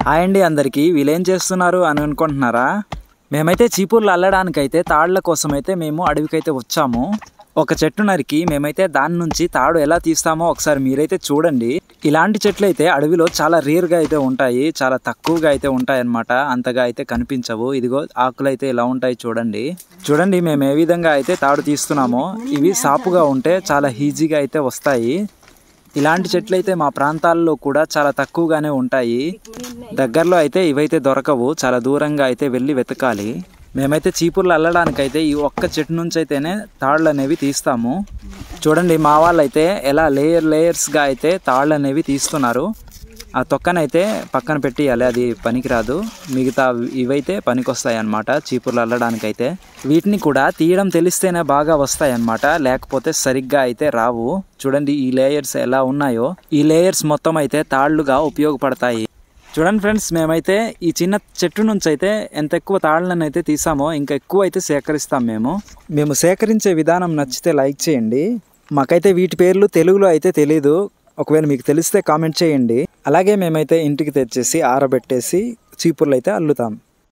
Hi అండి అందరికీ. వీళ్ళేం చేస్తున్నారు అని అనుకుంటున్నారా? మేమైతే చీపుర్లు అల్లడానికైతే తాళ్ల కోసం అయితే మేము అడవికైతే వచ్చాము. ఒక చెట్టు నరికి మేమైతే దాని నుంచి తాడు ఎలా తీస్తామో ఒకసారి మీరైతే చూడండి. ఇలాంటి చెట్లు అయితే అడవిలో చాలా రేర్గా అయితే ఉంటాయి, చాలా తక్కువగా అయితే ఉంటాయి అన్నమాట. అంతగా అయితే కనిపించవు. ఇదిగో ఆకులు అయితే ఇలా ఉంటాయి చూడండి. చూడండి మేము ఏ విధంగా అయితే తాడు తీస్తున్నామో. ఇవి సాపుగా ఉంటే చాలా ఈజీగా అయితే వస్తాయి. ఇలాంటి చెట్లు అయితే మా ప్రాంతాల్లో కూడా చాలా తక్కువగానే ఉంటాయి. దగ్గరలో అయితే ఇవైతే దొరకవు, చాలా దూరంగా అయితే వెళ్ళి వెతకాలి. మేమైతే చీపుర్లు అల్లడానికైతే ఈ ఒక్క చెట్టు నుంచి అయితేనే తాళ్ళు అనేవి తీస్తాము. చూడండి మా వాళ్ళు అయితే ఎలా లేయర్స్గా అయితే తాళ్ళు అనేవి తీస్తున్నారు. ఆ తొక్కనైతే పక్కన పెట్టియాలి, అది పనికిరాదు. మిగతా ఇవైతే పనికొస్తాయి అన్నమాట చీపుర్లు అల్లడానికైతే. వీటిని కూడా తీయడం తెలిస్తేనే బాగా వస్తాయి అన్నమాట, లేకపోతే సరిగ్గా అయితే రావు. చూడండి ఈ లేయర్స్ ఎలా ఉన్నాయో. ఈ లేయర్స్ మొత్తం అయితే తాళ్లుగా ఉపయోగపడతాయి. చూడండి ఫ్రెండ్స్, మేమైతే ఈ చిన్న చెట్టు నుంచి అయితే ఎంత ఎక్కువ తాళ్ళను అయితే తీసామో ఇంకా ఎక్కువ అయితే సేకరిస్తాం. మేము సేకరించే విధానం నచ్చితే లైక్ చేయండి. మాకైతే వీటి పేర్లు తెలుగులో అయితే తెలీదు, ఒకవేళ మీకు తెలిస్తే కామెంట్ చేయండి. అలాగే మేమైతే ఇంటికి తెచ్చేసి ఆరబెట్టేసి చీపుర్లు అయితే అల్లుతాం.